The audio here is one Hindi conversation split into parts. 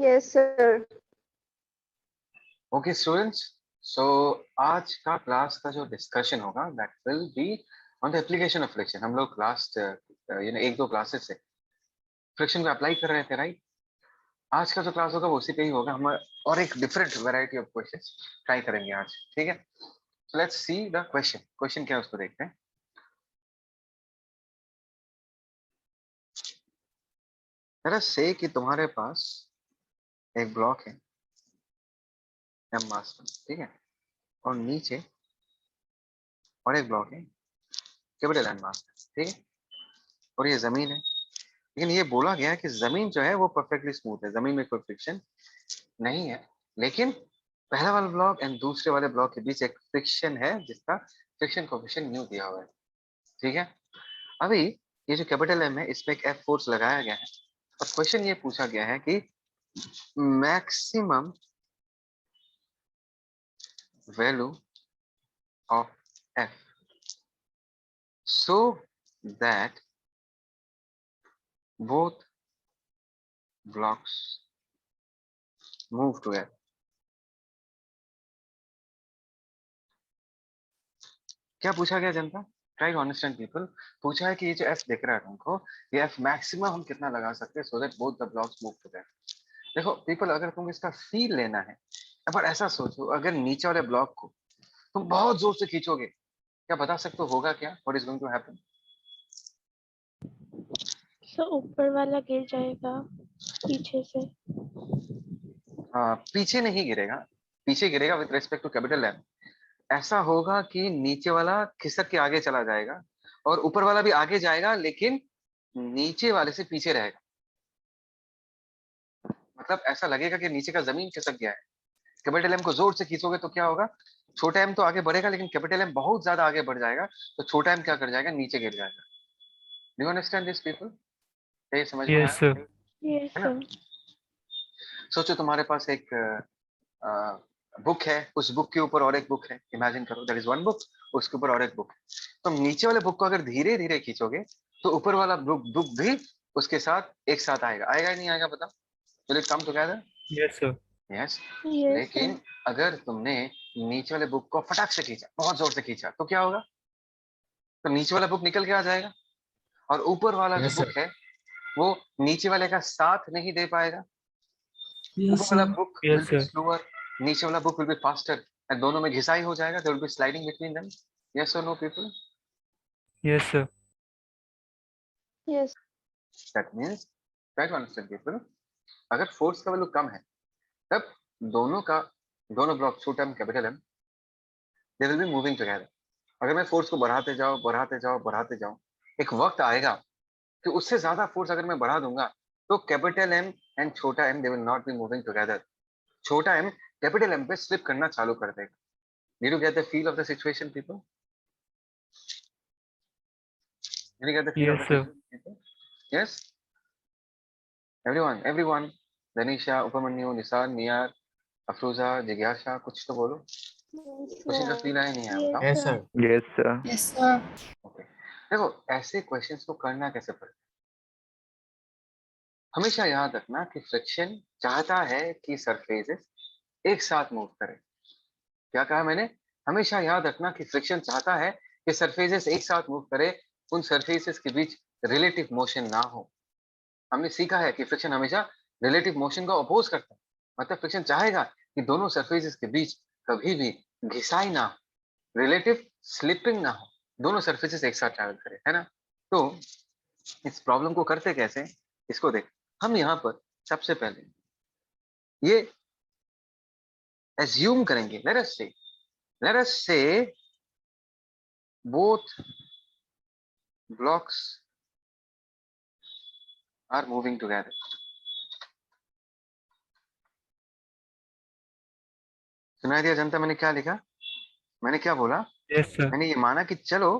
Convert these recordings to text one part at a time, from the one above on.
Yes, sir. Okay, students. So आज का क्लास का जो डिस्कशन होगा that will be on the application of friction. हम लोग लास्ट एक दो क्लासेस से फ्रिक्शन को अप्लाई कर रहे थे, राइट? आज का जो क्लास होगा वो उसी पे ही होगा। हम और एक different variety of questions try करेंगे आज, ठीक है? So let's see the question क्या है उसको देखते हैं। लेट अस से कि तुम्हारे पास एक ब्लॉक है एम मास में, ठीक है, और नीचे और एक ब्लॉक है कैपिटल एन मास, ठीक है, और ये जमीन है। लेकिन ये बोला गया है कि जमीन जो है वो परफेक्टली स्मूथ है, जमीन में कोई फ्रिक्शन नहीं है, लेकिन पहला वाला ब्लॉक एंड दूसरे वाले ब्लॉक के बीच एक फ्रिक्शन है जिसका फ्रिक्शन कोएफिशिएंट न्यू दिया हुआ है, ठीक है। अभी ये जो कैपिटल एम है इसमें एक एफ फोर्स लगाया गया है और क्वेश्चन ये पूछा गया है कि maximum value of F so that both blocks move together। क्या पूछा गया जनता? Try to understand people. पूछा है कि ये जो एफ दिख रहा है तुमको, ये एफ मैक्सिमम हम कितना लगा सकते हैं so that both the blocks move together. देखो पीपल, अगर तुम इसका फील लेना है, पर ऐसा सोचो, अगर नीचे वाले ब्लॉक को तुम बहुत जोर से खींचोगे, क्या बता सकते हो होगा क्या? What is going to happen? So ऊपर वाला गिर जाएगा पीछे से। पीछे नहीं गिरेगा, पीछे गिरेगा with respect to capital M. ऐसा होगा कि नीचे वाला खिसक के आगे चला जाएगा और ऊपर वाला भी आगे जाएगा, लेकिन नीचे वाले से पीछे रहेगा। मतलब ऐसा लगेगा कि नीचे का जमीन खिसक गया है। कैपिटल एम को जोर से खींचोगे तो क्या होगा? छोटा एम तो आगे बढ़ेगा, लेकिन कैपिटल एम बहुत ज्यादा आगे बढ़ जाएगा, तो छोटा एम क्या कर जाएगा? नीचे गिर जाएगा। Do you understand this people? ये समझ में Yes, आया, sir. यस है ना? सर। सोचो तुम्हारे पास एक बुक है, उस बुक के ऊपर और एक बुक है, इमेजिन करो दैट इज वन बुक, उसके ऊपर और एक बुक है। तुम नीचे वाले बुक को अगर धीरे धीरे खींचोगे तो ऊपर वाला बुक भी उसके साथ एक साथ आएगा। आएगा नहीं आएगा बता? Will it come together? Yes, sir. Yes. Yes लेकिन अगर तुमने नीचे वाले बुक को फटाक से खींचा, बहुत जोर से खींचा, तो क्या होगा? तो नीचे वाला बुक निकल के आ जाएगा और ऊपर वाला जो बुक है वो नीचे वाले का साथ नहीं दे पाएगा। ऊपर वाला book will Yes, be sir. Slower, नीचे वाला book will be faster, and दोनों में घिसाई हो जाएगा। There will be sliding between them. Yes और no people? Yes, sir. Yes. That means, try to understand people, अगर फोर्स का वैल्यू कम है तब दोनों ब्लॉक छोटा M capital M they will be moving together. अगर मैं फोर्स को बढ़ाते जाऊं बढ़ाते जाऊं बढ़ाते जाऊं, एक वक्त आएगा कि उससे ज्यादा फोर्स अगर मैं बढ़ा दूंगा तो कैपिटल एम एंड छोटा M they will not be moving together. छोटा एम कैपिटल एम पे स्लिप करना चालू कर देगा। Did you get the feel of the situation, people? Did you get the feel of Yes, the sir. situation, people? Yes? Everyone. Danisha, Upamanyu, Nisan, Niyar, Afruza, जिज्ञासा, कुछ तो बोलो। क्वेश्चन का फील आया नहीं आया बताओ? Yes, sir. Yes, sir. Yes, sir. Okay, देखो ऐसे क्वेश्चंस को करना कैसे पड़ता है, हमेशा याद रखना कि फ्रिक्शन चाहता है कि सरफेसेस एक साथ मूव करें। क्या कहा मैंने? हमेशा याद रखना कि फ्रिक्शन चाहता है कि सरफेसेस एक साथ मूव करे, उन सरफेसेस के बीच रिलेटिव मोशन ना हो। हमने सीखा है कि फ्रिक्शन हमेशा रिलेटिव मोशन को अपोज करता है। मतलब फ्रिक्शन चाहेगा कि दोनों सरफेसेस के बीच कभी भी घिसाई ना हो, रिलेटिव स्लिपिंग ना हो, दोनों सरफेसेस एक साथ ट्रैवल करें, है ना? तो इस प्रॉब्लम को करते कैसे, इसको देख। हम यहाँ पर सबसे पहले ये एज्यूम करेंगे, let us say both blocks are moving together. सुनाई दिया जनता? मैंने क्या लिखा, मैंने क्या बोला? Yes, sir. मैंने ये माना कि चलो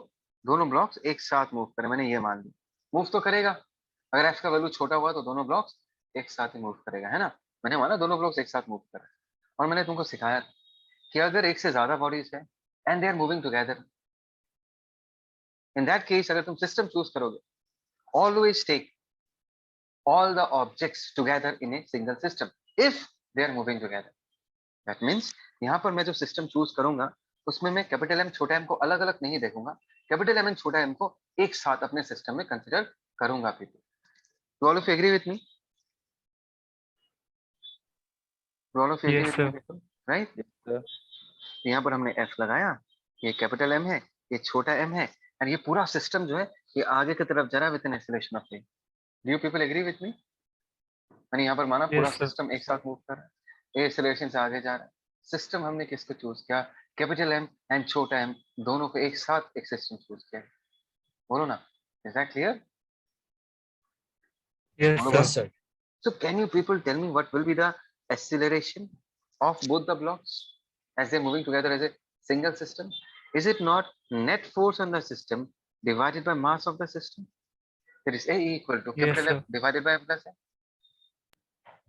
दोनों ब्लॉक्स एक साथ मूव करें। मैंने ये मान लिया, मूव तो करेगा। अगर एफ का वैल्यू छोटा हुआ तो दोनों ब्लॉक्स एक साथ ही मूव करेगा, है ना? मैंने माना दोनों ब्लॉक्स एक साथ मूव कर रहे हैं। और मैंने तुमको सिखाया कि अगर एक से ज्यादा बॉडीज है and they are moving together, in that case अगर तुम सिस्टम चूज करोगे, always take all the objects together in a single system if they are moving together. That means यहाँ पर मैं जो सिस्टम चूज करूंगा उसमें मैं कैपिटल एम छोटा एम को अलग अलग नहीं देखूंगा, कैपिटल एम एंड छोटा एम को एक साथ अपने सिस्टम में कंसिडर करूंगा। People, do all of you agree with me? Do all of you agree Yes, with me, sir. people? Right? Yes, sir. यहाँ पर हमने एफ लगाया, ये कैपिटल एम है, ये छोटा एम है, और ये पूरा सिस्टम जो है ये आगे की तरफ जा रहा है with an acceleration of a. Do you people agree with me? मैंने यहाँ पर माना पूरा Yes, sir. सिस्टम एक साथ मूव कर रहा है, ए एक्सेलरेशन से आगे जा रहा है। सिस्टम हमने किसको चूज किया? कैपिटल एम एंड छोटा एम दोनों को एक साथ एक सिस्टम चूज किया। बोलो ना, is that clear? Yes, Yes, sir. sir. So can you people tell me what will be the acceleration of both the blocks as they're moving together as a single system? Is it not net force on the system divided by mass of the system? That is A equal to Yes, capital sir. F divided by M plus M.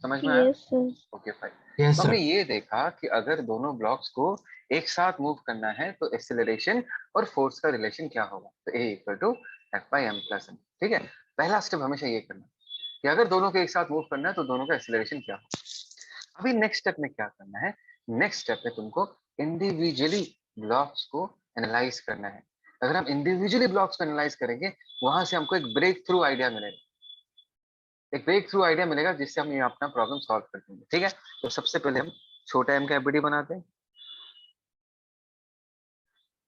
समझ में आया? Yes, sir. Okay, fine. Yes, तो sir. हमने ये देखा कि अगर दोनों ब्लॉक्स को एक साथ मूव करना है तो एक्सेलरेशन और फोर्स का रिलेशन क्या होगा? तो A equal to F by M plus M. ठीक है, पहला स्टेप हमेशा ये करना कि अगर दोनों को एक साथ मूव करना है तो दोनों का एक्सेलरेशन क्या होगा। अभी नेक्स्ट स्टेप में क्या करना है? नेक्स्ट स्टेप में तुमको इंडिविजुअली ब्लॉक्स को एनालाइज करना है। अगर हम इंडिविजुअली ब्लॉक्स को एनालाइज करेंगे वहां से हमको एक ब्रेक थ्रू आइडिया मिलेगा, एक ब्रेक थ्रू आइडिया मिलेगा जिससे हम ये अपना प्रॉब्लम सॉल्व कर देंगे। ठीक है, तो सबसे पहले हम छोटा एम का एफबीडी बनाते हैं,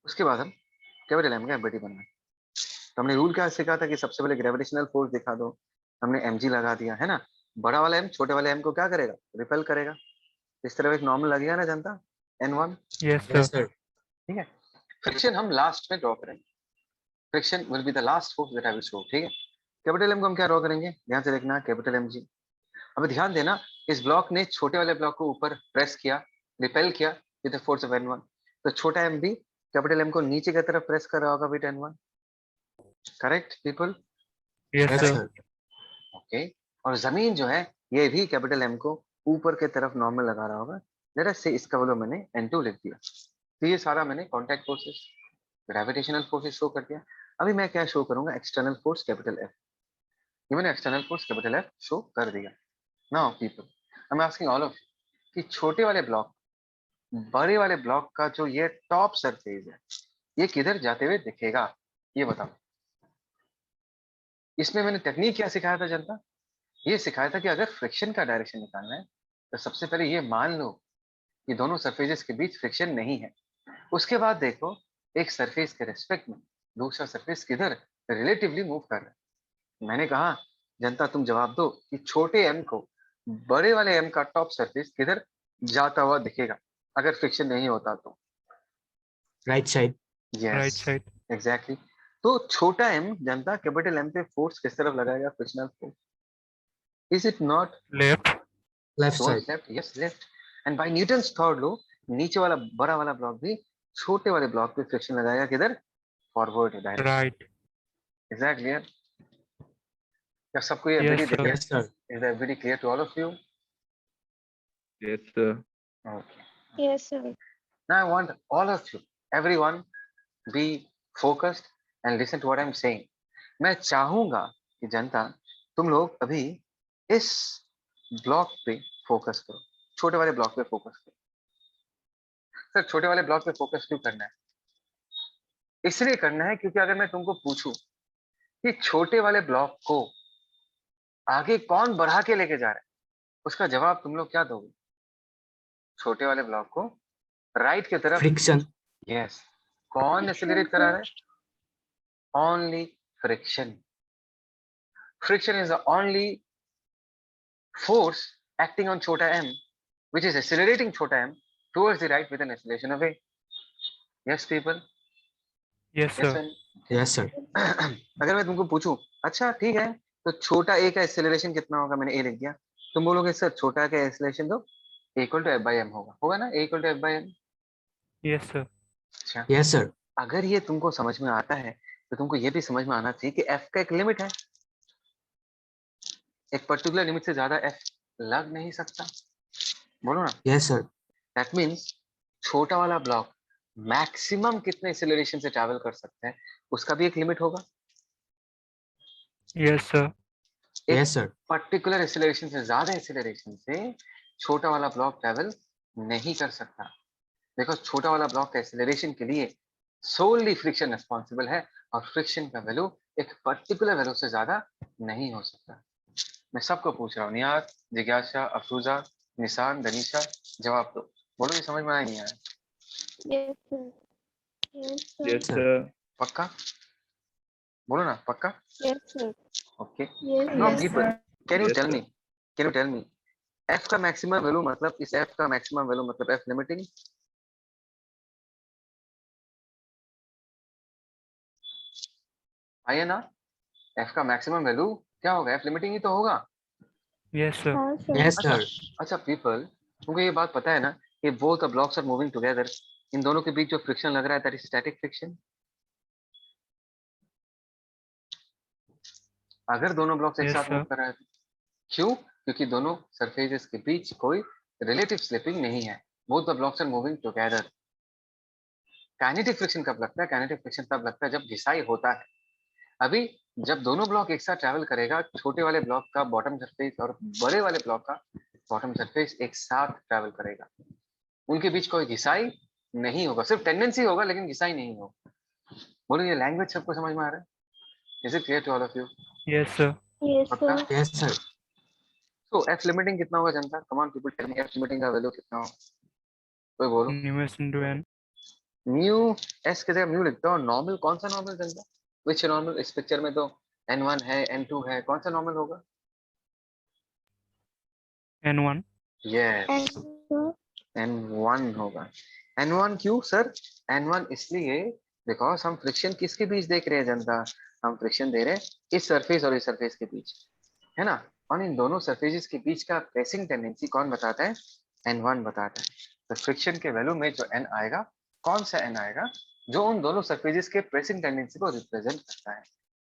उसके बाद हम कैपिटल एम का एफबीडी बनाते हैं। तो हमने रूल क्या सीखा था कि सबसे पहले ग्रेविटेशनल फोर्स दिखा दो, हमने mg लगा दिया है ना। बड़ा वाला m छोटे वाले m को क्या करेगा? रिपेल करेगा। इस तरह एक नॉर्मल लगेगा ना जनता, n1। Yes, Yes, sir. sir. ठीक है, फ्रिक्शन हम लास्ट में ड्रॉ करेंगे, friction will be the last force that I will show. ठीक है, कैपिटल एम को हम क्या ड्रॉ करेंगे? ध्यान से देखना, कैपिटल mg। अब ध्यान देना, इस ब्लॉक ने छोटे वाले ब्लॉक को ऊपर प्रेस किया, रिपेल किया with the force of n1, तो छोटा m भी कैपिटल m को नीचे की तरफ प्रेस कर रहा होगा with n1। Correct people? Yes, Yes, sir. sir. Okay, और जमीन जो है ये भी कैपिटल एम को ऊपर के तरफ नॉर्मल लगा रहा होगा। लेट अस से इसका वैल्यू मैंने n2 लिख दिया। तो ये सारा मैंने contact forces, gravitational forces show कर दिया। अभी मैं क्या शो करूंगा? External force capital F. ये मैंने external force capital F show कर दिया। Now people, I am asking all of कि छोटे वाले ब्लॉक बड़े वाले ब्लॉक का जो ये टॉप सरफेस है ये किधर जाते हुए दिखेगा? ये बताओ। इसमें मैंने टेक्निक क्या सिखाया था जनता? ये सिखाया था कि अगर फ्रिक्शन का डायरेक्शन निकालना है तो सबसे पहले ये मान लो कि दोनों सरफेसेस के बीच फ्रिक्शन नहीं है। उसके बाद देखो एक सरफेस के रेस्पेक्ट में दूसरा सरफेस किधर रिलेटिवली मूव कर रहा है। मैंने कहा जनता तुम जवाब दो कि छोटे एम को बड़े वाले एम का टॉप सरफेस किधर जाता हुआ दिखेगा अगर फ्रिक्शन नहीं होता तो? Right side. Right yes, side. Exactly. तो छोटा एम जनता कैपिटल एम पे फोर्स किस तरफ लगाएगा? Frictional force. Is it not? Left. Left Towards side. left, yes, left. And by Newton's third law, नीचे वाला बड़ा वाला ब्लॉक भी छोटे वाले ब्लॉक पे फ्रिक्शन लगाएगा किधर? Forward direction. Right. Is that clear? क्या सबको ये Yes, एबिलिटी sir. दिख Yes, sir. Is that very clear to all of you? Yes, sir. Okay. Yes, sir. Now I want all of you, everyone, be focused and listen to what I'm saying. मैं चाहूंगा कि जनता तुम लोग अभी इस ब्लॉक पे फोकस करो, छोटे वाले ब्लॉक पे फोकस करो। सर छोटे वाले ब्लॉक पे फोकस क्यों करना है? इसलिए करना है क्योंकि अगर मैं तुमको पूछूं कि छोटे वाले ब्लॉक को आगे कौन बढ़ा के लेके जा रहा है, उसका जवाब तुम लोग क्या दोगे? छोटे वाले ब्लॉक को राइट की तरफ। Friction. यस, कौन एक्सेलरेट करा रहा है? Only friction. Friction is the only force acting on छोटा m which is accelerating छोटा m towards the right with an acceleration of a. Yes people? Yes, Yes sir. man? Yes, sir. अगर मैं तुमको पूछूं अच्छा ठीक है तो छोटा a का एक्सेलरेशन कितना होगा? मैंने a लिख दिया। तुम बोलोगे सर छोटा का एक्सेलरेशन दो, equal to F by M होगा ना, equal to F by M. Yes, sir. अच्छा, Yes, sir. अगर ये तुमको समझ में आता है तो तुमको ये भी समझ में आना चाहिए कि एफ का एक लिमिट है, एक पर्टिकुलर लिमिट से ज्यादा एफ लग नहीं सकता। बोलो ना। Yes, sir. दैट मीन्स छोटा वाला ब्लॉक मैक्सिमम कितने एक्सेलरेशन से ट्रैवल कर सकते हैं उसका भी एक लिमिट होगा। Yes, sir. Yes, sir. Particular acceleration से ज्यादा एक्सेलरेशन से छोटा वाला ब्लॉक ट्रेवल नहीं कर सकता, बिकॉज छोटा वाला ब्लॉक का एक्सेलरेशन के लिए सोनली फ्रिक्शन रिस्पॉन्सिबल है, और फ्रिक्शन का वैल्यू एक पर्टिकुलर वैल्यू से ज्यादा नहीं हो सकता। मैं सबको पूछ रहा हूँ, नियार, जिज्ञासा, अफरूजा, निशान, दनीशा, जवाब दो। बोलो, ये समझ में आया नहीं आया? Yes, sir. Yes, sir. Yes, sir. पक्का बोलो ना, पक्का? Yes, sir. Okay. Yes, Now yes, people, sir. can you Yes, tell sir. me, can you tell me, f का मैक्सिमम वैल्यू मतलब, इस f का मैक्सिमम वैल्यू मतलब f लिमिटिंग? आइए ना, f का मैक्सिमम वैल्यू क्या होगा? f लिमिटिंग ही तो होगा। Yes, sir. हाँ, sir. Yes, अच्छा sir. अच्छा पीपल, तुमको ये बात पता है ना कि both the blocks are moving together, इन दोनों के बीच जो फ्रिक्शन लग रहा है दैट इज स्टैटिक फ्रिक्शन। अगर दोनों ब्लॉक्स एक Yes, साथ मूव sir. कर रहे हैं, क्यों? क्योंकि दोनों सरफेसेस के बीच कोई रिलेटिव स्लिपिंग नहीं है, both the blocks are moving together. Kinetic friction कब लगता है? काइनेटिक फ्रिक्शन तब लगता है जब घिसाई होता है। अभी जब दोनों ब्लॉक एक साथ ट्रैवल करेगा, छोटे वाले ब्लॉक का बॉटम सरफेस और बड़े वाले ब्लॉक का बॉटम सरफेस एक साथ ट्रैवल करेगा, उनके बीच कोई घिसाई नहीं होगा, सिर्फ टेंडेंसी होगा लेकिन घिसाई नहीं होगा। बोलो, ये लैंग्वेज सबको समझ में आ रहा है? Is it clear to all of you? Yes, sir. Yes, पक्का? sir. Yes, sir. तो एफ लिमिटिंग कितना होगा जनता? Come on people, tell me F limiting का वैल्यू कितना होगा? कोई बोलो। Numerous into n. Mu, S की जगह म्यू लिखता हूँ। नॉर्मल कौन सा नॉर्मल जनता? विच नॉर्मल? इस पिक्चर में तो n1 है, n2 है, कौन सा नॉर्मल होगा? n1. Yes, And sir. n1 होगा। n1 क्यों सर? n1 इसलिए बिकॉज हम फ्रिक्शन किसके बीच देख रहे हैं जनता? हम फ्रिक्शन दे रहे हैं इस सरफेस और इस सरफेस के बीच, है ना? और इन दोनों सरफेसेस के बीच का प्रेसिंग टेंडेंसी कौन बताता है? n1 बताता है। तो फ्रिक्शन के वैल्यू में जो n आएगा, कौन सा n आएगा? जो उन दोनों सरफेसेस के प्रेसिंग टेंडेंसी को रिप्रेजेंट करता है,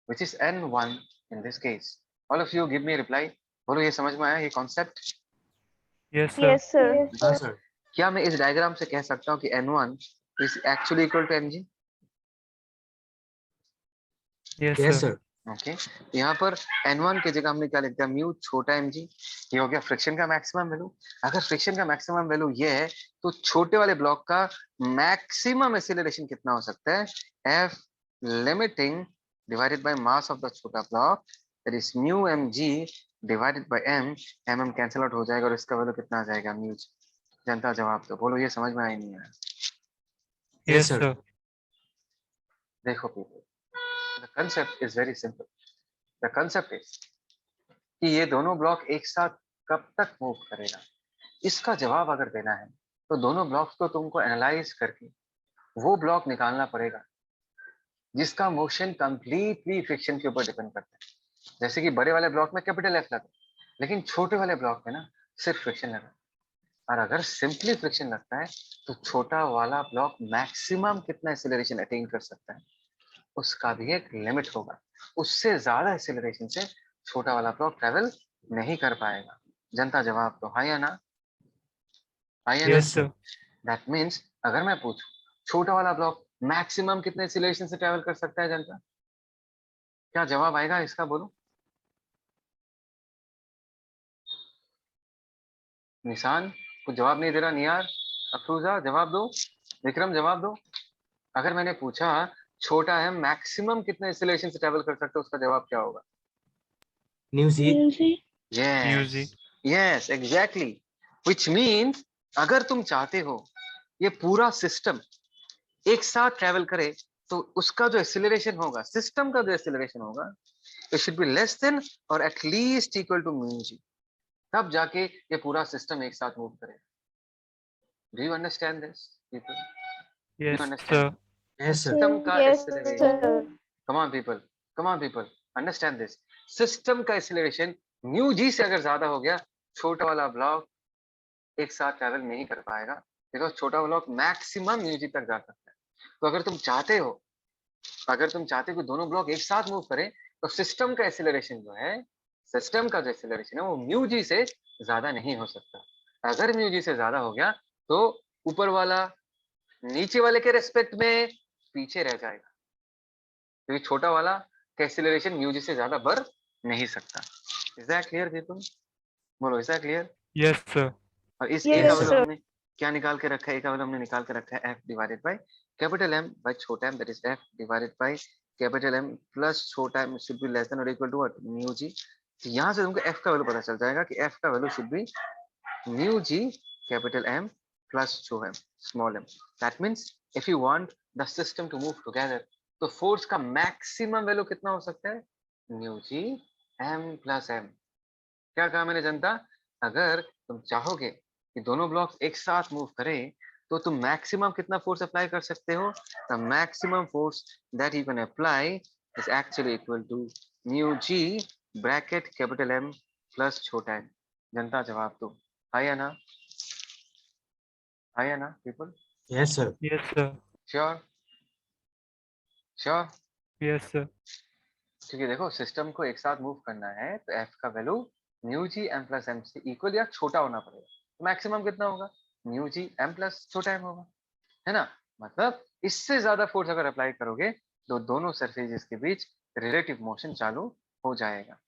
which is n1 in this case. All of you give me a reply. बोलो, ये समझ में आया ये concept? Yes, sir. Yes, sir. हाँ, sir. क्या मैं इस डायग्राम से कह सकता हूँ कि n1 is actually equal to mg? Yes, Yes, sir. sir. Okay, यहाँ पर n1 की जगह हमने क्या लिख दिया? म्यू छोटा mg। ये हो गया फ्रिक्शन का मैक्सिमम वैल्यू। अगर फ्रिक्शन का मैक्सिमम वैल्यू ये है, तो छोटे वाले ब्लॉक का मैक्सिमम एक्सीलरेशन कितना हो सकता है? f limiting divided by mass of the छोटा block, that is mu mg divided by m। m cancel out हो जाएगा और इसका वैल्यू कितना आ जाएगा? म्यू। जनता जवाब दो। बोलो, ये समझ में आया नहीं आया? Yes, sir. sir. देखो people, the concept is very simple. The concept is कि ये दोनों ब्लॉक एक साथ कब तक मूव करेगा, इसका जवाब अगर देना है तो दोनों ब्लॉक्स को तुमको एनालाइज करके वो ब्लॉक निकालना पड़ेगा जिसका मोशन कंप्लीटली फ्रिक्शन के ऊपर डिपेंड करता है। जैसे कि बड़े वाले ब्लॉक में कैपिटल एफ लगा, लेकिन छोटे वाले ब्लॉक में ना सिर्फ फ्रिक्शन लगा। और अगर सिंपली फ्रिक्शन लगता है तो छोटा वाला ब्लॉक मैक्सिमम कितना एक्सीलरेशन अटेन कर सकता है, उसका भी एक लिमिट होगा। उससे ज्यादा एक्सीलरेशन से छोटा वाला ब्लॉक ट्रेवल नहीं कर पाएगा। जनता जवाब दो, हाँ या ना? हाँ या ना? Yes, sir. दैट मीन्स अगर मैं पूछूं छोटा वाला ब्लॉक मैक्सिमम कितने एक्सीलरेशन से ट्रेवल कर सकता है जनता, क्या जवाब आएगा इसका? बोलो। निशान कुछ जवाब नहीं दे रहा। नियार, अफरूजा जवाब दो। विक्रम जवाब दो। अगर मैंने पूछा छोटा है मैक्सिमम कितने एक्सीलरेशन से ट्रेवल कर सकता है, उसका जवाब क्या होगा? New Z. Music. Mu yes z. Yes exactly, which means अगर तुम चाहते हो ये पूरा सिस्टम एक साथ ट्रेवल करे, तो उसका जो एक्सीलरेशन होगा, सिस्टम का जो एक्सीलरेशन होगा, it should be less than और एटलीस्ट इक्वल टू म्यू जी, तब जाके ये पूरा सिस्टम एक साथ मूव करे। Do you understand this people? Do Yes, you understand? sir. Yes, sir. System का Yes, acceleration, sir. Come on people, come on people, understand this. System का एक्सीलरेशन म्यू जी से अगर ज्यादा हो गया, छोटा वाला ब्लॉक एक साथ ट्रैवल नहीं कर पाएगा, बिकॉज छोटा ब्लॉक मैक्सिमम म्यू जी तक जा सकता है। तो अगर तुम चाहते हो, अगर तुम चाहते हो कि दोनों ब्लॉक एक साथ मूव करें, तो सिस्टम का एक्सीलरेशन जो है, सिस्टम का जो एक्सीलरेशन है वो म्यू जी से ज्यादा नहीं हो सकता। अगर म्यू जी से ज्यादा हो गया तो ऊपर वाला नीचे वाले के रेस्पेक्ट में पीछे रह जाएगा, क्योंकि छोटा वाला का एक्सीलरेशन म्यू जी से ज्यादा बढ़ नहीं सकता। Is that clear people? बोलो, is that clear? Yes, sir. और इस Yes, ए का sir. वैल्यू हमने क्या निकाल के रखा है? ए का वैल्यू हमने निकाल के रखा है F divided by capital M by छोटा M, that is F divided by capital M plus छोटा M should be less than और equal to what? Mu G. तो यहाँ से तुमको एफ का वैल्यू पता चल जाएगा कि एफ का value should be mu g capital M plus जो है small M. That means if you want the system to move together, तो फोर्स का मैक्सिमम वैल्यू कितना हो सकता है? Mu g M plus M. क्या कहा मैंने जनता? अगर तुम चाहोगे कि दोनों ब्लॉक्स एक साथ मूव करें, तो तुम मैक्सिमम कितना फोर्स अप्लाई कर सकते हो? The maximum force that you can apply is actually equal to mu g bracket capital M plus छोटा एम। जनता जवाब दो, आया ना? आया ना people? Yes, sir. Yes, sir. Sure? Sure? Yes, sir. क्योंकि देखो सिस्टम को एक साथ मूव करना है तो एफ का value mu g M plus M से इक्वल या छोटा होना पड़ेगा। तो मैक्सिमम कितना होगा? म्यू जी एम प्लस छोटा एम होगा, है ना? मतलब इससे ज्यादा फोर्स अगर अप्लाई करोगे तो दोनों सरफेसेस के बीच रिलेटिव मोशन चालू हो जाएगा।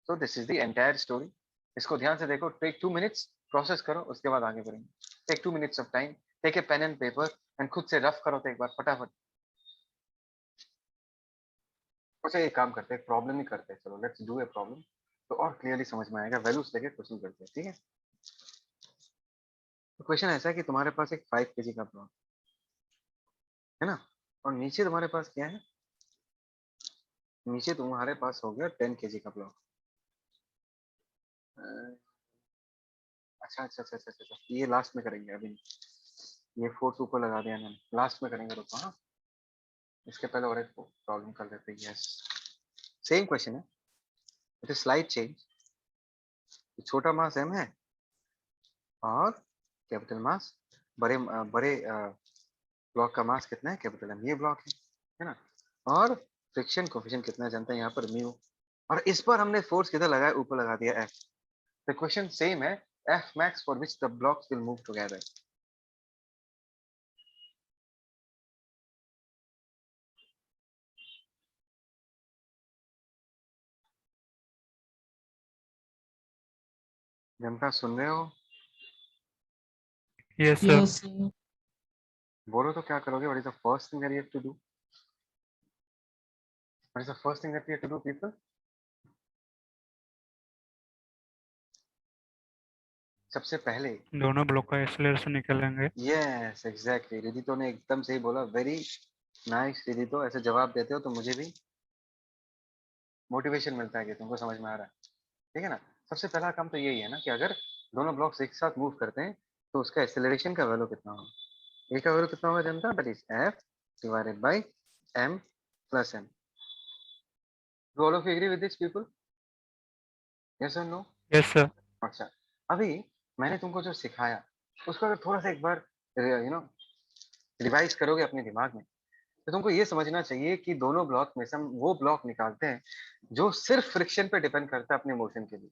So this is the entire story. इसको ध्यान से देखो, टेक 2 मिनट्स, प्रोसेस करो, उसके बाद आगे बढ़ेंगे। Take 2 minutes of time, take a pen and paper and खुद से रफ करो तो एक बार फटाफट। अच्छा एक काम करते हैं, प्रॉब्लम ही करते हैं, चलो लेट्स डू ए प्रॉब्लम, तो और क्लियरली समझ में आएगा। वैल्यूज लेके क्वेश्चन करते हैं, ठीक है? तो क्वेश्चन ऐसा है कि तुम्हारे पास एक 5 kg का ब्लॉक है ना, और नीचे तुम्हारे पास क्या है? नीचे तुम्हारे पास हो गया 10 kg का ब्लॉक। अच्छा अच्छा अच्छा अच्छा अच्छा, ये लास्ट में करेंगे अभी, ये फोर्स ऊपर लगा दिया मैंने, लास्ट में करेंगे, रुको। हाँ, इसके पहले और एक प्रॉब्लम कर लेते हैं। यस, सेम क्वेश्चन है, इट इज स्लाइड चेंज। छोटा मास m है और कैपिटल मास बड़े बड़े ब्लॉक का मास कितना है? Capital M. ये ब्लॉक है ना? और फ्रिक्शन कोफिशिएंट कितना जानते हैं यहाँ पर? म्यू। और इस पर हमने फोर्स किधर लगाया? ऊपर लगा दिया एफ। द क्वेश्चन सेम है, F max for which the blocks will move together. जनता सुन रहे हो? Yes, sir. Yes, sir. बोलो तो क्या करोगे? What is the first thing that you have to do? What is the first thing that you have to do people? सबसे पहले दोनों ब्लॉक का एक्सेलरेशन निकालेंगे। यस एग्जैक्टली, रिदितो ने एकदम सही बोला, वेरी नाइस रिदितो। ऐसे जवाब देते हो तो मुझे भी मोटिवेशन मिलता है कि तुमको समझ में आ रहा है, ठीक है ना? सबसे पहला काम तो यही है ना कि अगर दोनों ब्लॉक्स एक साथ मूव करते हैं तो उसका एक्सेलरेशन का वैल्यू कितना होगा? ए का वैल्यू कितना होगा जनता? That is F divided by M plus M. Do all of you agree with this people? Yes और नो? Yes, sir. अच्छा, अभी मैंने तुमको जो सिखाया उसको अगर थोड़ा सा एक बार रिवाइज करोगे अपने दिमाग में, तो तुमको ये समझना चाहिए कि दोनों ब्लॉक में से हम वो ब्लॉक निकालते हैं जो सिर्फ फ्रिक्शन पे डिपेंड करता है अपने मोशन के लिए,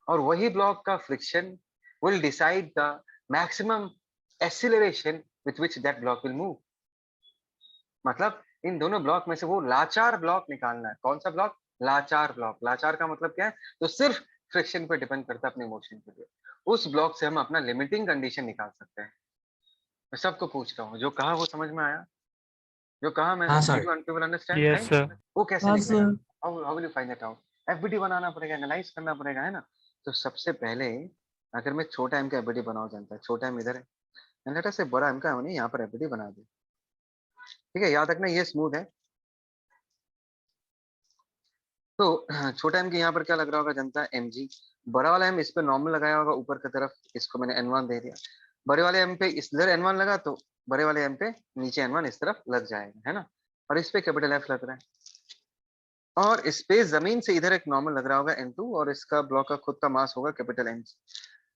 और वही ब्लॉक का friction will decide the maximum acceleration with which that block will move। मतलब इन दोनों ब्लॉक में से वो लाचार ब्लॉक निकालना है। कौन सा ब्लॉक? लाचार ब्लॉक। लाचार का मतलब क्या है? तो सिर्फ फ्रिक्शन पे डिपेंड करता है अपने मोशन के लिए। उस ब्लॉक से हम अपना लिमिटिंग कंडीशन निकाल सकते हैं। मैं सबको पूछ रहा हूँ, जो कहा वो समझ में आया? जो कहा मैंने, हाँ, sir. People understand? Yes, sir. वो कैसे हाँ, निकलेगा? sir. How will you find it out? FBD बनाना पड़ेगा, एनालाइज करना पड़ेगा, है ना? तो सबसे पहले अगर मैं छोटा एम का एफबीडी बनाना जानता है, छोटा एम इधर है, लेटर से बड़ा एम का हमने यहाँ पर एफबीडी बना दी, ठीक है? याद रखना ये स्मूथ है। तो छोटा एम के यहाँ पर क्या लग रहा होगा जनता? M G. बड़ा वाला एम इस पर नॉर्मल लगाया होगा ऊपर की तरफ, इसको मैंने एन1 दे दिया। बड़े वाले एम पे इधर एन1 लगा तो बड़े वाले एम पे नीचे एन1 इस तरफ लग जाएगा, है ना? और इस पे कैपिटल एफ लग रहा है, और स्पेस जमीन से इधर एक नॉर्मल लग रहा होगा n2, और इसका ब्लॉक का खुद का मास होगा कैपिटल एन।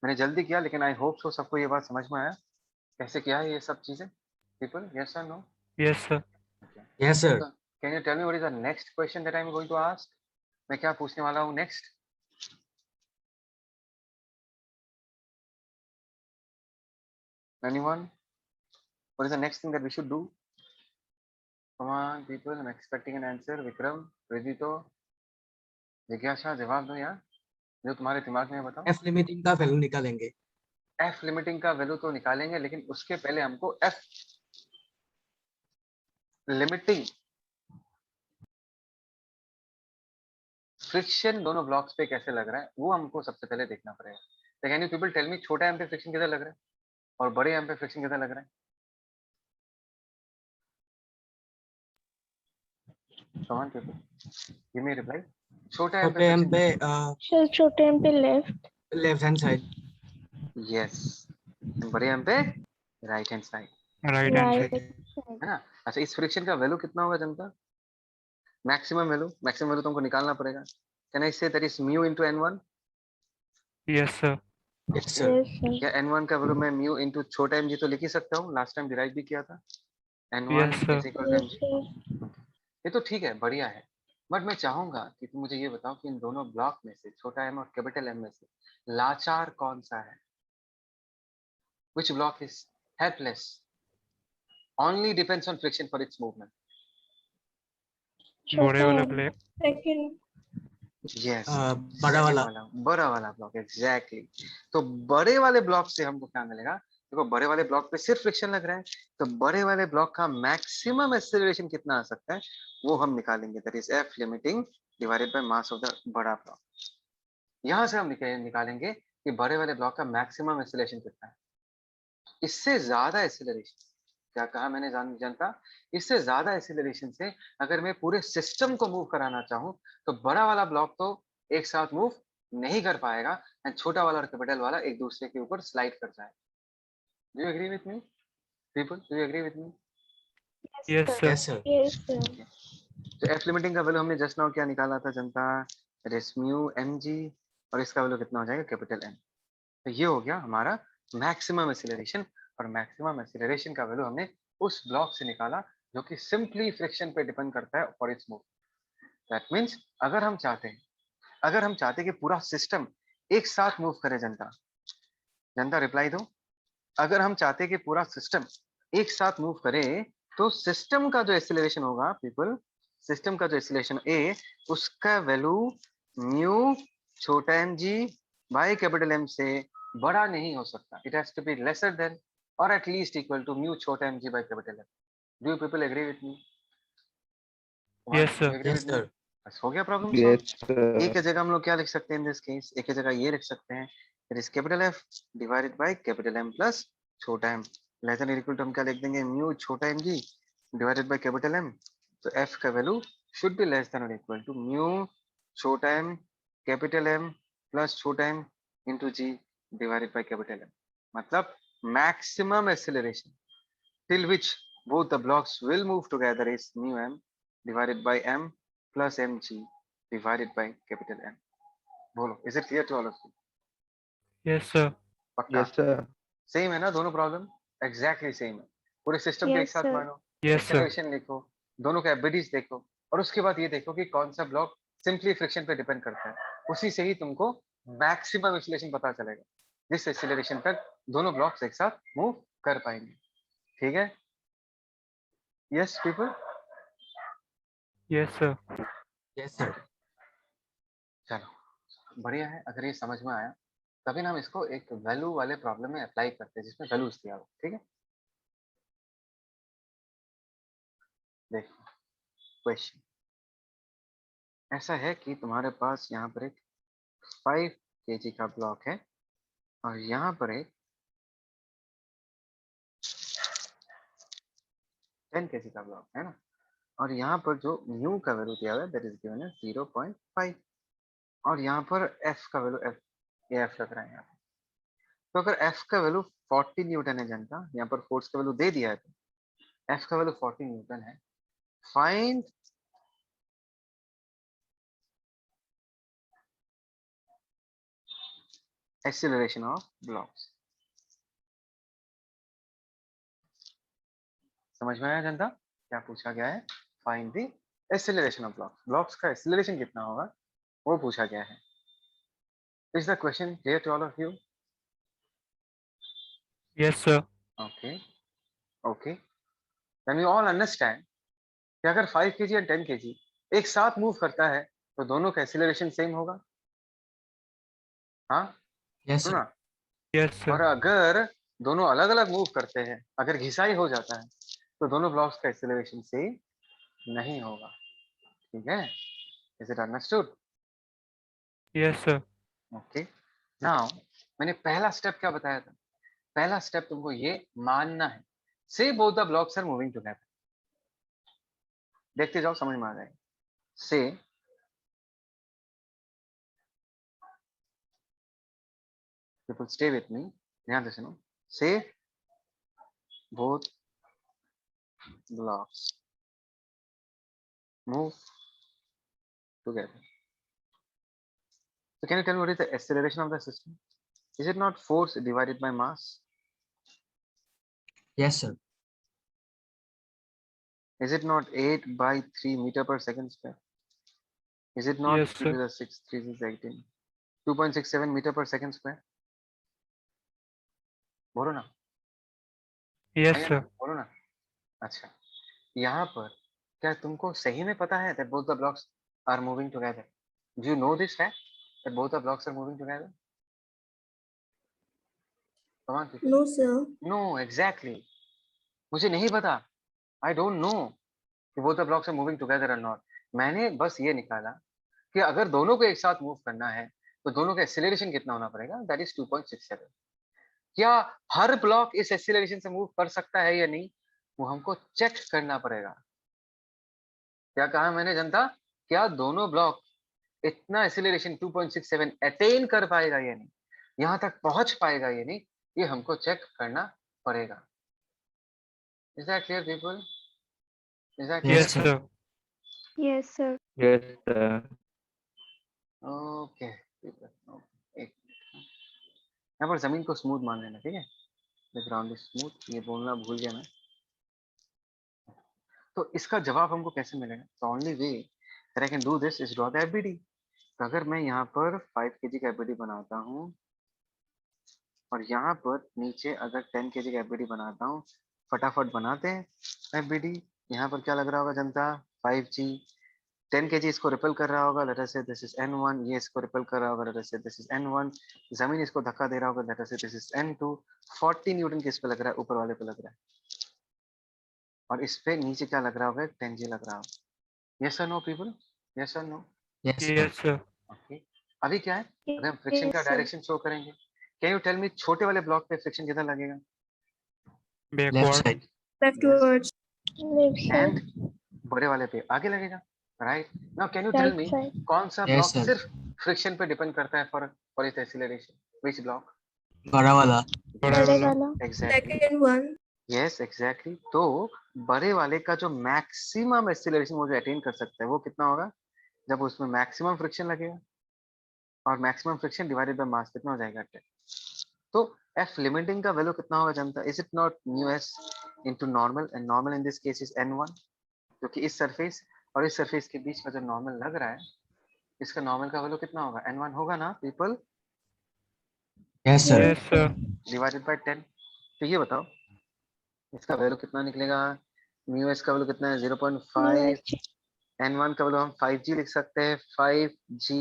मैंने जल्दी किया लेकिन आई होप सो सबको ये बात समझ में आया कैसे किया है ये सब चीजें पीपल? यस और no? Yes, sir. Yes, sir. Can you tell me what is the next question that I am going to ask? मैं क्या पूछने वाला हूँ next? Anyone? What is the next thing that we should do? Come on people, I am expecting an answer. Vikram, Ridito, जिज्ञासा जवाब दो यार, जो तुम्हारे दिमाग में है बताओ। एफ लिमिटिंग का वैल्यू निकालेंगे। एफ लिमिटिंग का वैल्यू तो निकालेंगे, लेकिन उसके पहले हमको एफ लिमिटिंग फ्रिक्शन दोनों ब्लॉक्स पे कैसे लग रहा है वो हमको सबसे पहले देखना पड़ेगा। तो can you people tell me, छोटा एम पे फ्रिक्शन किधर लग रहा है और बड़े एम पे फ्रिक्शन किधर लग रहा है? Come on people, give me a reply. छोटा एम पे छोटे एम पे सर छोटे एम पे left. Left hand side. Yes, बड़े एम पे right hand side, right hand right side. है ना? अच्छा, इस फ्रिक्शन का वैल्यू कितना होगा जनता? मैक्सिमम वैल्यू तुमको निकालना पड़ेगा। Can I say that is mu into n1? Yes sir. Yes sir. Yes sir. या n1 का वैल्यू मैं म्यू इनटू छोटा mg तो लिख ही सकता हूँ, लास्ट टाइम डिराइव भी किया था। n1 Yes, sir. Is equal to yes mg। Sir. ये तो ठीक है, बढ़िया है, बट मैं चाहूंगा कि तुम मुझे ये बताओ कि इन दोनों ब्लॉक में से, छोटा m और कैपिटल M में से लाचार कौन सा है? Which block is helpless? Only depends on friction for its movement. बड़े छोटा वाला एम ब्लैक। सेकंड। Yes, बड़ा वाला। बड़ा वाला ब्लॉक, एग्जैक्टली। तो बड़े वाले ब्लॉक से हमको क्या मिलेगा? देखो, बड़े वाले ब्लॉक पे सिर्फ फ्रिक्शन लग रहा है, तो बड़े वाले ब्लॉक का मैक्सिमम एक्सेलरेशन कितना आ सकता है वो हम निकालेंगे। That is F limiting divided by mass of the बड़ा ब्लॉक। यहाँ से हम निकालेंगे कि बड़े वाले ब्लॉक का मैक्सिमम एक्सेलरेशन कितना है। इससे ज्यादा एक्सेलरेशन, क्या कहा मैंने जनता? इससे ज्यादा एक्सेलरेशन से अगर मैं पूरे सिस्टम को मूव कराना चाहूँ तो बड़ा वाला ब्लॉक तो एक साथ मूव नहीं कर पाएगा एंड छोटा वाला और कैपिटल वाला एक दूसरे के ऊपर स्लाइड कर जाएगा। Do you agree with me people? Do you agree with me? Yes sir. Yes sir. Yes sir. तो एफ लिमिटिंग का वैल्यू हमने जस्ट नाउ क्या निकाला था जनता? रेस म्यू mg, और इसका वैल्यू कितना हो जाएगा? Capital M। तो ये हो गया हमारा मैक्सिमम एक्सीलरेशन, और मैक्सिमम एक्सीलरेशन का वैल्यू हमने उस ब्लॉक से निकाला जो कि सिंपली फ्रिक्शन पे डिपेंड करता है for it's move. That means अगर हम चाहते हैं कि पूरा सिस्टम एक साथ मूव करे, जनता रिप्लाई दो। अगर हम चाहते हैं कि पूरा सिस्टम एक साथ मूव करे तो सिस्टम का जो एक्सीलरेशन होगा पीपल, सिस्टम का जो एक्सीलरेशन ए, उसका वैल्यू म्यू छोटा M G by capital M से बड़ा नहीं हो सकता। It has to be lesser than और at least equal to mu छोटा M G by capital M. Do you people agree with me? Yes, sir. Yes sir. बस हो गया प्रॉब्लम Yes, सॉल्व। sir. एक जगह हम लोग क्या लिख सकते हैं इन दिस केस? एक जगह ये लिख सकते हैं, it is capital F divided by capital M plus छोटा M. Less than equal to हम क्या लिख देंगे? म्यू छोटा M G divided by capital M. तो एफ का value should be less than और इक्वल टू म्यू छोटा एम कैपिटल एम प्लस छोटा M into G divided by capital M. मतलब maximum acceleration till which both the blocks will move together is mu m divided by m plus mg divided by capital M. बोलो, is it clear to all of you? Yes, sir. पक्का? Yes, sir. सेम है ना दोनों प्रॉब्लम? एग्जैक्टली सेम है। पूरे सिस्टम को एक Yes, साथ sir. मानो, Yes, sir. एक्सेलरेशन लिखो, दोनों का एबिलिटीज देखो, और उसके बाद ये देखो कि कौन सा ब्लॉक सिंपली फ्रिक्शन पे डिपेंड करता है। उसी से ही तुमको मैक्सिमम एक्सीलरेशन पता चलेगा, जिस एक्सीलरेशन तक दोनों ब्लॉक्स एक साथ मूव कर पाएंगे। ठीक है? Yes people? Yes, sir. Yes sir. चलो बढ़िया है। अगर ये समझ में आया तभी ना हम इसको एक वैल्यू वाले प्रॉब्लम में अप्लाई करते हैं जिसमें वैल्यूज दिया हो। ठीक है, देखो क्वेश्चन ऐसा है कि तुम्हारे पास यहाँ पर एक 5 kg का ब्लॉक है और यहाँ पर एक 10 kg का ब्लॉक है ना, और यहाँ पर जो म्यू का वैल्यू दिया हुआ है दैट इज गिवन है 0.5, और यहाँ पर एफ का वैल्यू एफ लग रहा है यहाँ पर। तो अगर एफ का वैल्यू 40 न्यूटन है जनता, यहाँ पर फोर्स का वैल्यू दे दिया है तो एफ का वैल्यू 40 न्यूटन है। Find acceleration of blocks. समझ में आया जनता क्या पूछा गया है? Find the acceleration of blocks. Blocks का एक्सीलरेशन कितना होगा वो पूछा गया है। Is the question clear to all of you? Yes, sir. Okay okay, then we all understand कि अगर 5 kg और 10 kg एक साथ मूव करता है तो दोनों का एक्सीलरेशन सेम होगा, हाँ Yes, सुना। sir. Yes, sir. और अगर दोनों अलग अलग मूव करते हैं, अगर घिसाई हो जाता है, तो दोनों ब्लॉक्स का एक्सीलरेशन सेम नहीं होगा, ठीक है। Is it understood? Yes, sir. Okay. Now मैंने पहला स्टेप क्या बताया था? पहला स्टेप तुमको ये मानना है, say both the blocks are moving together. देखते जाओ, समझ में आ जाएगा। से पीपल स्टे विथ मी, ध्यान से सुनो। से both blocks move together. So can you tell me what is the acceleration of the system? Is it not force divided by mass? Yes, sir. Is it not 8 by 3 meter per second square? Is it not Yes, 3 sir. to the 6, 3 is 18, 2.67 meter per second square? बोलो ना, Yes, है ना, sir. बोलो ना। अच्छा, यहाँ पर क्या तुमको सही में पता है that both the blocks are moving together? Do you know this fact that both the blocks are moving together? Come on, people. No, sir. No, exactly. मुझे नहीं पता, I don't know कि both the blocks are moving together or not. मैंने बस ये निकाला कि अगर दोनों को एक साथ मूव करना है तो दोनों का एक्सीलरेशन कितना होना पड़ेगा, दैट इज 2.67। क्या हर ब्लॉक इस एक्सीलरेशन से मूव कर सकता है या नहीं, वो हमको चेक करना पड़ेगा। क्या कहा मैंने जनता? क्या दोनों ब्लॉक इतना एक्सीलरेशन 2.67 अटेन कर पाएगा या नहीं, यहां तक पहुंच पाएगा या नहीं, ये हमको चेक करना पड़ेगा। Is that clear people? Is that Yes, Yes, clear? sir. sir. Yes, sir. Yes, sir. Okay, एक यहाँ पर जमीन को स्मूथ मान लेना, ठीक है। द ग्राउंड इज स्मूथ, ये बोलना भूल गया मैं। तो इसका जवाब हमको कैसे मिलेगा? The only way that I can do this is draw the FBD. तो अगर मैं यहाँ पर 5 kg का एफबीडी बनाता हूँ और यहाँ पर नीचे अगर 10 kg का एफबीडी बनाता हूँ, फटाफट बनाते हैं एफबीडी। यहाँ पर क्या लग रहा होगा जनता? 5G। 10 kg इसको रिपेल कर रहा होगा, late us say this is N1। ये इसको रिपेल कर रहा होगा, late us say this is N1। जमीन इसको धक्का दे रहा होगा, late us say this is N2। 40 Newton किस पे लग रहा है? ऊपर वाले पे लग रहा है। और इस पे नीचे क्या लग रहा होगा? 10G लग रहा होगा। यस और नो पीपल? यस और no? Yes, sir. Yes, sir. Okay. अभी क्या है, अगर हम फ्रिक्शन का Yes, sir. डायरेक्शन शो करेंगे, कैन यू टेल मी छोटे वाले ब्लॉक पे फ्रिक्शन कितना लगेगा? Left Backward. side. Leftwards. Left and side. बड़े वाले पे आगे लगेगा, right. Now can you tell Right me side. कौन सा Yes, ब्लॉक sir. सिर्फ फ्रिक्शन पे डिपेंड करता है for its acceleration? Which block? बड़ा वाला. बड़ा बड़े वाला. वाला. Exactly, Second one. Yes exactly. तो बड़े वाले का जो मैक्सिमम एक्सीलरेशन वो जो अटेन कर सकता है वो कितना होगा? जब उसमें मैक्सिमम फ्रिक्शन लगेगा, और मैक्सिमम फ्रिक्शन डिवाइडेड बाय मास कितना हो जाएगा? 10। तो एफ लिमिटिंग का वैल्यू कितना होगा जनता? Is it not mu S into normal, and normal in this case is N1, क्योंकि इस सरफेस और इस सरफेस के बीच में जो नॉर्मल लग रहा है, इसका नॉर्मल का वैल्यू कितना होगा? N1 होगा ना people? Yes, sir. Yes, sir. Divided by 10। तो ये बताओ इसका वैल्यू कितना निकलेगा? म्यू एस का वैल्यू कितना है? 0.5। N1 का वैल्यू हम 5G लिख सकते हैं, 5G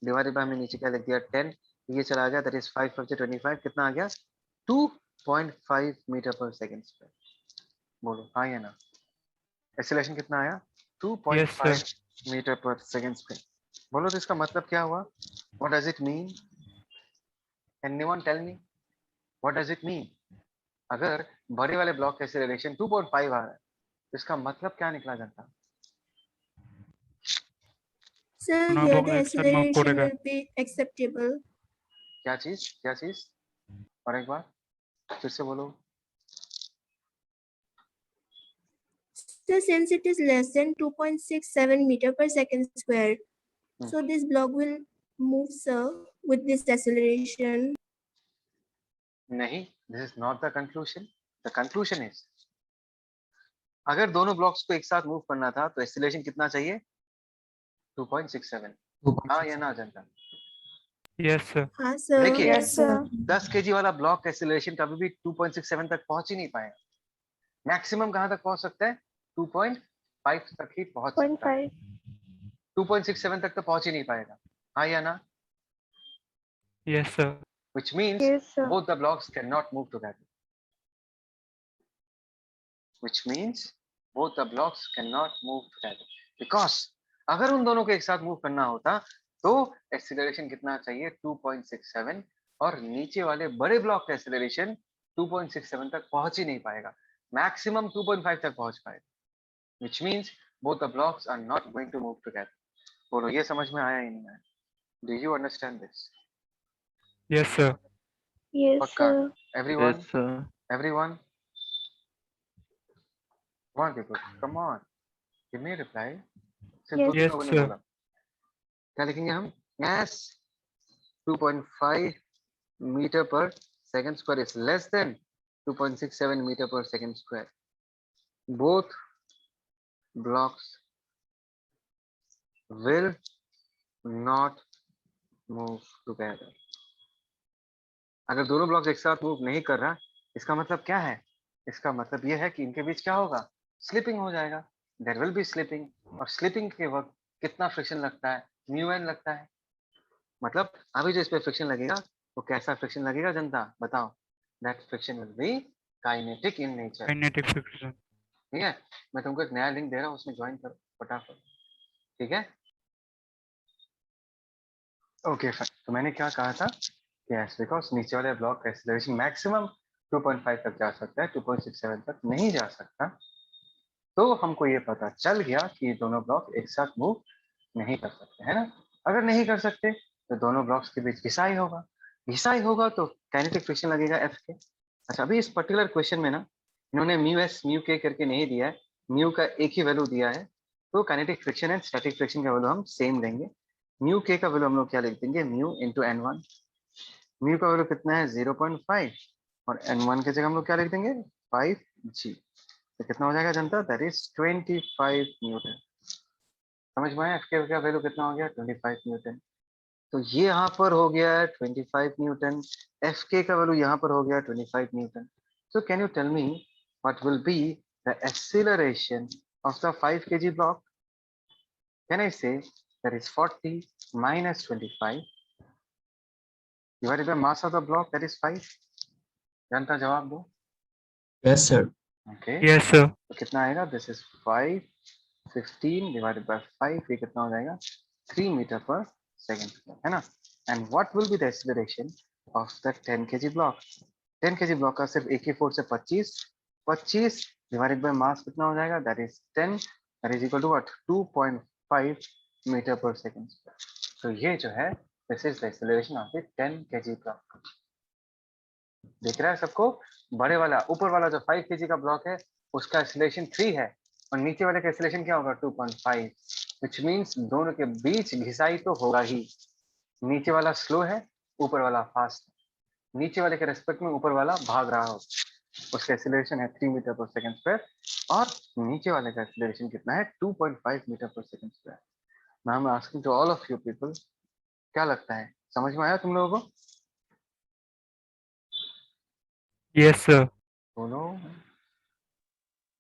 डिवाइडेड बाय, हमने नीचे क्या लिख दिया? 10। ये चला गया, दैट इज 5 5 25। कितना आ गया? 2.5 मीटर पर सेकंड स्क्वायर। बोलो हाँ या ना? एक्सीलरेशन कितना आया? Yes, 2.5 metre per second square. बोलो तो इसका मतलब क्या हुआ? What does it mean? Anyone tell me what does it mean? अगर बड़े वाले ब्लॉक का एक्सीलरेशन 2.5 आ रहा है, तो इसका मतलब क्या निकला जाता? Sir, No, here no, the it's not acceleration correct. will be acceptable. क्या चीज? क्या चीज? और एक बार फिर से बोलो। So since it is less than 2.67 meter per second square, Hmm. so this block will move, sir, with this acceleration. नहीं, this is not the conclusion. The conclusion is, अगर दोनों ब्लॉक्स को एक साथ मूव करना था तो एक्सीलरेशन कितना चाहिए? 2.67। हाँ या ना जनता? Yes, sir. हाँ, sir. देखिए, Yes, sir. 10 kg वाला ब्लॉक का एक्सीलरेशन कभी भी 2.67 तक पहुंच ही नहीं पाएगा। मैक्सिमम कहां तक पहुंच सकता है? 2.5 तक ही पहुंच सकता है। 0.5. 2.67 तक तो पहुंच ही नहीं पाएगा, हाँ या ना? Yes, sir. Which means Yes, sir. both the blocks cannot move together. Which means both the blocks cannot move together. Because अगर उन दोनों को एक साथ मूव करना होता तो एक्सीलरेशन कितना चाहिए? 2.67, और नीचे वाले बड़े ब्लॉक का एक्सीलरेशन 2.67 तक पहुंच ही नहीं पाएगा, मैक्सिमम 2.5 तक पहुंच पाएगा. Which means both the blocks are not going to move together. बोलो ये समझ में आया ही नहीं आया? Do you understand this? Yes, sir. Yes, पक्का? sir. Everyone? Yes, sir. Everyone? Come on people, come on. Give me a reply. सिर्फ Yes. दो Yes, लोगों ने sir. बोला. क्या लिखेंगे हम? Yes. 2.5 meter per second square is less than 2.67 meter per second square. Both blocks will not move together. अगर दोनों ब्लॉक्स एक साथ मूव नहीं कर रहा, इसका मतलब क्या है? इसका मतलब यह है कि इनके बीच क्या होगा? स्लिपिंग हो जाएगा. देयर विल बी स्लिपिंग, और स्लिपिंग के वक्त कितना फ्रिक्शन लगता है? म्यू एन लगता है. मतलब अभी जो इस पे फ्रिक्शन लगेगा वो कैसा फ्रिक्शन लगेगा जनता, बताओ? That friction will be kinetic in nature. Kinetic friction. ठीक है, मैं तुमको एक नया लिंक दे रहा हूँ, उसमें ज्वाइन करो फटाफट. ठीक है, ओके फाइन. तो मैंने क्या कहा था? यस, बिकॉज नीचे वाले ब्लॉक का एक्सीलरेशन मैक्सिमम 2.5 तक जा सकता है, 2.67 तक नहीं जा सकता. तो हमको ये पता चल गया कि दोनों ब्लॉक एक साथ मूव नहीं कर सकते, है ना? अगर नहीं कर सकते तो दोनों ब्लॉक्स के बीच घिसाई होगा. घिसाई होगा तो काइनेटिक फ्रिक्शन लगेगा एफ के. अच्छा, अभी इस पर्टिकुलर क्वेश्चन में ना इन्होंने म्यू एस म्यू के करके नहीं दिया है, म्यू का एक ही वैल्यू दिया है. तो kinetic friction and static friction का वैल्यू हम सेम लेंगे. म्यू के का वैल्यू हम लोग क्या लिख देंगे? Mu into n1. म्यू का वैल्यू कितना है? 0.5, और n1 की जगह हम लोग क्या लिख देंगे? 5g. तो कितना हो जाएगा जनता? That is 25 Newton. समझ में आया? एफ के का वैल्यू कितना हो गया? 25 न्यूटन. तो ये यहाँ पर हो गया है 25 न्यूटन. एफ के का वैल्यू यहाँ पर हो गया 25 newton. So can you tell me what will be the acceleration of the 5 kg block? Can I say that is 40 minus 25 divided by mass of the block, that is 5? जनता जवाब दो. Yes, sir. Okay. Yes, sir. तो कितना आएगा? This is 5, 15 divided by 5, ये कितना हो जाएगा? 3 meter per second square, है ना? And what will be the acceleration of the 10 kg block? 10 kg block का सिर्फ एक ही फोर्स है 25 divided by mass कितना हो जाएगा? That is 10, that is equal to what? 2.5 meter per second square. तो ये जो है this is the acceleration of the 10 kg block. देख रहा है सबको? बड़े वाला ऊपर वाला जो 5 kg का ब्लॉक है उसका एक्सीलरेशन 3 है, और नीचे वाले का एक्सीलरेशन क्या होगा? 2.5. which means दोनों के बीच घिसाई तो होगा ही. नीचे वाला स्लो है, ऊपर वाला फास्ट. नीचे वाले के रेस्पेक्ट में ऊपर वाला भाग रहा हो, उसका एक्सीलरेशन है 3 मीटर पर सेकंड स्क्वायर, और नीचे वाले का एक्सीलरेशन कितना है? 2.5 metre per second square. Now I am asking to all of you people, क्या लगता है? समझ में आया तुम लोगों को? Yes, sir. बोलो.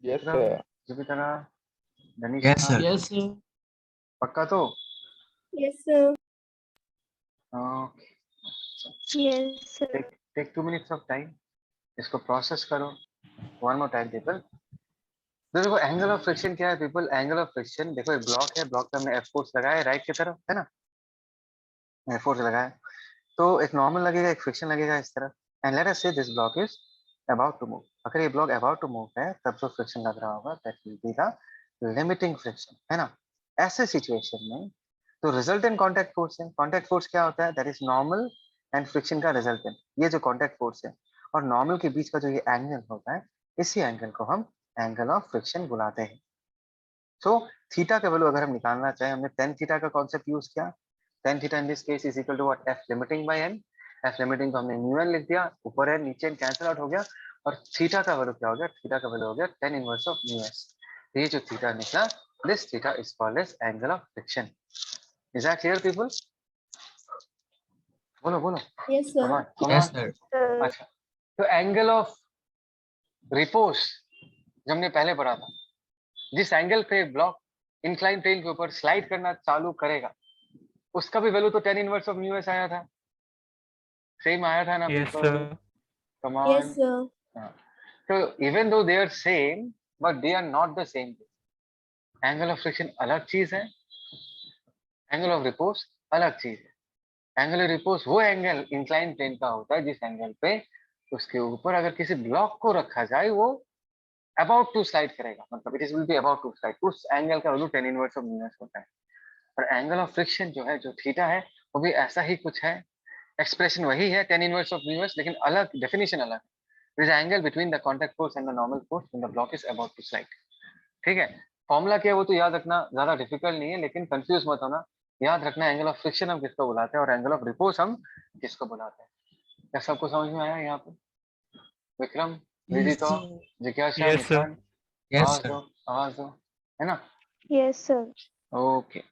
Yes, sir. जुबितरा, Yes, धनीशा, sir. Yes, sir. पक्का तो? Yes, sir. Okay. Yes, sir. Take 2 minutes of time, इसको प्रोसेस करो. One more time people. देखो एंगल ऑफ फ्रिक्शन क्या है पीपल? एंगल ऑफ फ्रिक्शन देखो, एक ब्लॉक है, ब्लॉक पे हमने एफ फोर्स लगाया है राइट की तरफ, है ना? एफ फोर्स लगाया तो एक नॉर्मल लगेगा, एक फ्रिक्शन लगेगा इस तरफ. And let us say this block is about to move. अगर ये ब्लॉक अबाउट टू मूव है तब जो फ्रिक्शन लग रहा होगा that will be the limiting friction, है ना? ऐसे सिचुएशन में तो रिजल्टेंट कांटेक्ट फोर्स है. कांटेक्ट फोर्स क्या होता है? That is normal and friction का रिजल्टेंट. ये जो कांटेक्ट फोर्स है और नॉर्मल के बीच का जो ये एंगल होता है, इसी एंगल को हम एंगल ऑफ फ्रिक्शन बुलाते हैं. सो थीटा का वैल्यू अगर हम निकालना चाहें, हमने tan थीटा का कॉन्सेप्ट यूज किया. tan theta in this case is equal to what? f limiting by n. f limiting को हमने म्यू n लिख दिया, ऊपर है नीचे n कैंसिल आउट हो गया, और थीटा का वैल्यू क्या हो गया? थीटा का वैल्यू हो गया tan inverse of mu s. ये जो थीटा निकला, this theta is called as angle of friction. Is that clear people? बोलो बोलो. Yes, sir. Come on, come Yes, on. sir. अच्छा, तो एंगल ऑफ रिपोज जो हमने पहले पढ़ा था, जिस एंगल पे ब्लॉक इंक्लाइन प्लेन के ऊपर स्लाइड करना चालू करेगा, उसका भी वैल्यू तो tan inverse of mu S आया था, सेम आया था ना Yes, people? sir. Come Yes, on. sir. So even though they are same, but they are not the same. Angle of friction अलग चीज है, एंगल ऑफ रिपोज अलग चीज है। एंगल ऑफ रिपोज वो एंगल इंक्लाइन प्लेन का होता है जिस एंगल पे उसके ऊपर अगर किसी ब्लॉक को रखा जाए वो अबाउट टू स्लाइड करेगा, मतलब it will be about to slide, उस एंगल का value tan inverse of mu S होता है। और एंगल ऑफ फ्रिक्शन जो है, जो थीटा है, वो भी ऐसा ही कुछ है, एक्सप्रेशन वही है tan inverse of mu S, लेकिन अलग डेफिनेशन अलग है। It is angle between the contact force and the normal force when the block is about to slide. ठीक है, फॉर्मूला क्या है वो तो याद रखना ज्यादा डिफिकल्ट नहीं है, लेकिन कंफ्यूज मत होना। याद रखना एंगल ऑफ फ्रिक्शन हम किसको बुलाते हैं और एंगल ऑफ रिपोज हम किसको बुलाते हैं। क्या सबको समझ में आया यहाँ पे? विक्रम, विदिता, जिज्ञासा, Yes, sir. निशान, Yes, आवाज sir. दो, आवाज दो, है ना? Yes, sir. ओके।